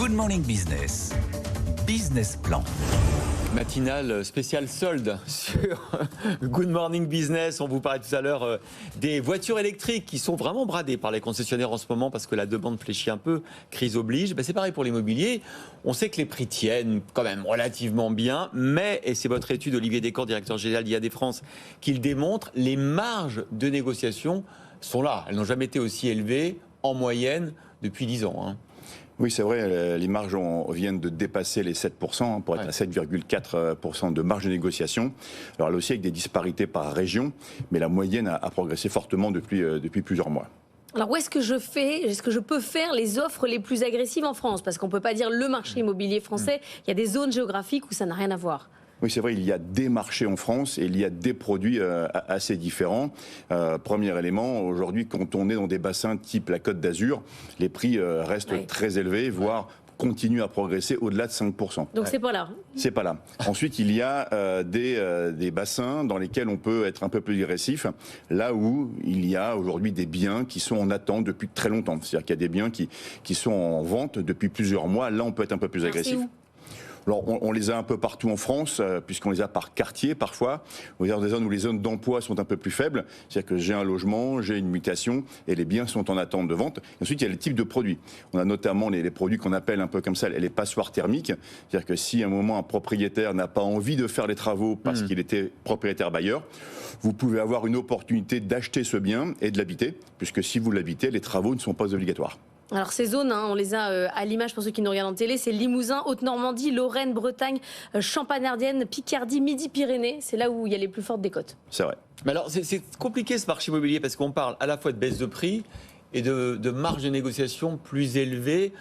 Good Morning Business. Business Plan. Matinale spéciale solde sur Good Morning Business. On vous parlait tout à l'heure des voitures électriques qui sont vraiment bradées par les concessionnaires en ce moment parce que la demande fléchit un peu, crise oblige. C'est pareil pour l'immobilier. On sait que les prix tiennent quand même relativement bien, mais, et c'est votre étude Olivier Descamps, directeur général d'IAD France, qui le démontre, les marges de négociation sont là. Elles n'ont jamais été aussi élevées en moyenne depuis 10 ans. Oui, c'est vrai, les marges viennent de dépasser les 7%, pour être à 7,4% de marge de négociation. Alors là aussi avec des disparités par région, mais la moyenne a progressé fortement depuis plusieurs mois. Alors où est-ce que je peux faire les offres les plus agressives en France? Parce qu'on ne peut pas dire le marché immobilier français, il y a des zones géographiques où ça n'a rien à voir. Oui, c'est vrai, il y a des marchés en France et il y a des produits assez différents. Premier élément, aujourd'hui, quand on est dans des bassins type la Côte d'Azur, les prix restent très élevés, voire continuent à progresser au-delà de 5%. Donc c'est pas là. C'est pas là. Ensuite, il y a des bassins dans lesquels on peut être un peu plus agressif, là où il y a aujourd'hui des biens qui sont en attente depuis très longtemps. C'est-à-dire qu'il y a des biens qui sont en vente depuis plusieurs mois. Là, on peut être un peu plus agressif. Alors, on les a un peu partout en France, puisqu'on les a par quartier parfois. On est dans des zones où les zones d'emploi sont un peu plus faibles. C'est-à-dire que j'ai un logement, j'ai une mutation et les biens sont en attente de vente. Et ensuite, il y a les types de produits. On a notamment les produits qu'on appelle un peu comme ça les passoires thermiques. C'est-à-dire que si à un moment un propriétaire n'a pas envie de faire les travaux parce qu'il était propriétaire bailleur, vous pouvez avoir une opportunité d'acheter ce bien et de l'habiter, puisque si vous l'habitez, les travaux ne sont pas obligatoires. Alors ces zones, on les a à l'image pour ceux qui nous regardent en télé, c'est Limousin, Haute-Normandie, Lorraine, Bretagne, Champagne-Ardenne, Picardie, Midi-Pyrénées. C'est là où il y a les plus fortes décotes. C'est vrai. Mais alors c'est compliqué ce marché immobilier parce qu'on parle à la fois de baisse de prix et de marge de négociation plus élevée.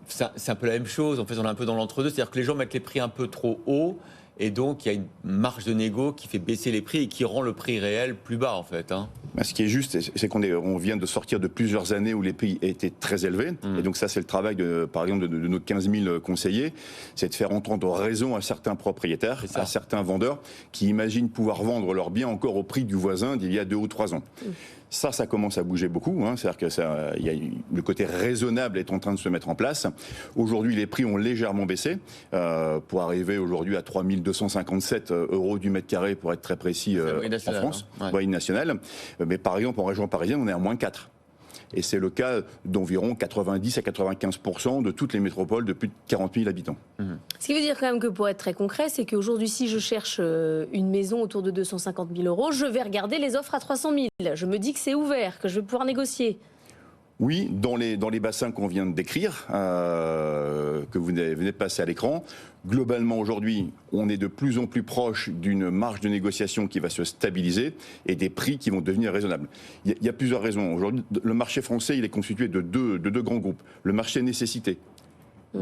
C'est un peu la même chose, en fait on est un peu dans l'entre-deux, c'est-à-dire que les gens mettent les prix un peu trop haut. Et donc, il y a une marge de négo qui fait baisser les prix et qui rend le prix réel plus bas, en fait. Ce qui est juste, c'est qu'on vient de sortir de plusieurs années où les prix étaient très élevés. Et donc ça, c'est le travail, par exemple, de nos 15 000 conseillers. C'est de faire entendre raison à certains propriétaires, à certains vendeurs qui imaginent pouvoir vendre leurs biens encore au prix du voisin d'il y a 2 ou 3 ans. Ça commence à bouger beaucoup. C'est-à-dire que le côté raisonnable est en train de se mettre en place. Aujourd'hui, les prix ont légèrement baissé pour arriver aujourd'hui à 3 257 € du mètre carré, pour être très précis, en France, moyenne nationale. Mais par exemple, en région parisienne, on est à moins 4. Et c'est le cas d'environ 90 à 95% de toutes les métropoles de plus de 40 000 habitants. Ce qui veut dire quand même que pour être très concret, c'est qu'aujourd'hui, si je cherche une maison autour de 250 000 €, je vais regarder les offres à 300 000. Je me dis que c'est ouvert, que je vais pouvoir négocier. Oui, dans les bassins qu'on vient de décrire, que vous venez de passer à l'écran, globalement aujourd'hui, on est de plus en plus proche d'une marge de négociation qui va se stabiliser et des prix qui vont devenir raisonnables. Il y a plusieurs raisons. Aujourd'hui, le marché français, il est constitué de deux grands groupes. Le marché nécessité.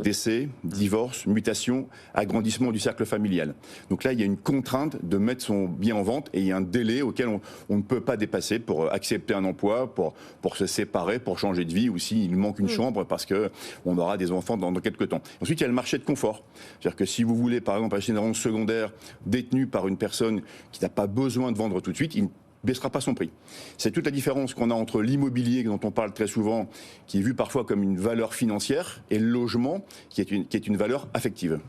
Décès, divorce, mutation, agrandissement du cercle familial. Donc là, il y a une contrainte de mettre son bien en vente et il y a un délai auquel on ne peut pas dépasser pour accepter un emploi, pour se séparer, pour changer de vie, ou s'il manque une chambre parce qu'on aura des enfants dans quelques temps. Ensuite, il y a le marché de confort. C'est-à-dire que si vous voulez, par exemple, acheter une résidence secondaire détenue par une personne qui n'a pas besoin de vendre tout de suite, il ne baissera pas son prix. C'est toute la différence qu'on a entre l'immobilier, dont on parle très souvent, qui est vu parfois comme une valeur financière, et le logement, qui est une valeur affective.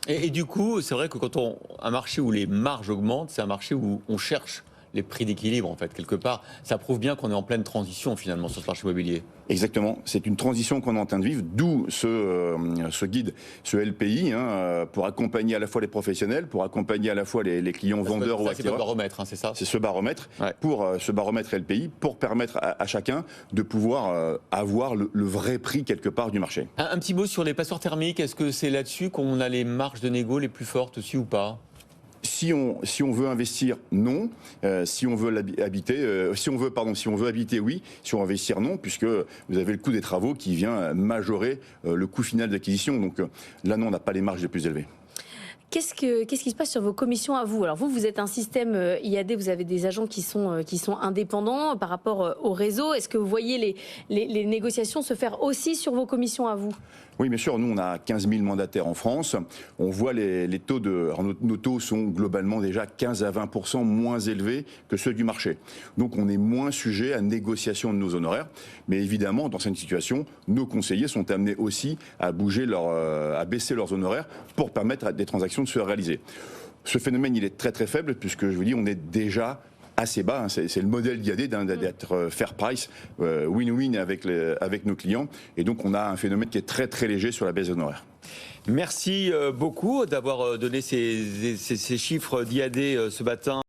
Et du coup, c'est vrai que quand un marché où les marges augmentent, c'est un marché où on cherche les prix d'équilibre, en fait, quelque part. Ça prouve bien qu'on est en pleine transition, finalement, sur ce marché immobilier. Exactement. C'est une transition qu'on est en train de vivre, d'où ce guide, ce LPI, pour accompagner à la fois les professionnels, pour accompagner à la fois les clients vendeurs ou acquéreurs. C'est le baromètre, c'est ça? C'est ce baromètre, pour ce baromètre LPI, pour permettre à chacun de pouvoir avoir le vrai prix, quelque part, du marché. Un petit mot sur les passoires thermiques. Est-ce que c'est là-dessus qu'on a les marges de négo les plus fortes aussi ou pas? Si on veut investir, non. Si on veut habiter, si on veut habiter, oui. Si on veut investir, non, puisque vous avez le coût des travaux qui vient majorer le coût final d'acquisition. Donc là, non, on n'a pas les marges les plus élevées. Qu'est-ce qui se passe sur vos commissions à vous? Alors vous êtes un système IAD, vous avez des agents qui sont indépendants par rapport au réseau. Est-ce que vous voyez les négociations se faire aussi sur vos commissions à vous? Oui, bien sûr. Nous, on a 15 000 mandataires en France. On voit les taux alors nos taux sont globalement déjà 15 à 20% moins élevés que ceux du marché. Donc, on est moins sujet à négociation de nos honoraires. Mais évidemment, dans cette situation, nos conseillers sont amenés aussi à à baisser leurs honoraires pour permettre à des transactions de se réaliser. Ce phénomène, il est très très faible puisque je vous dis, on est déjà assez bas. C'est le modèle d'IAD d'être fair price, win-win avec nos clients. Et donc, on a un phénomène qui est très très léger sur la baisse d'honoraires. Merci beaucoup d'avoir donné ces chiffres d'IAD ce matin.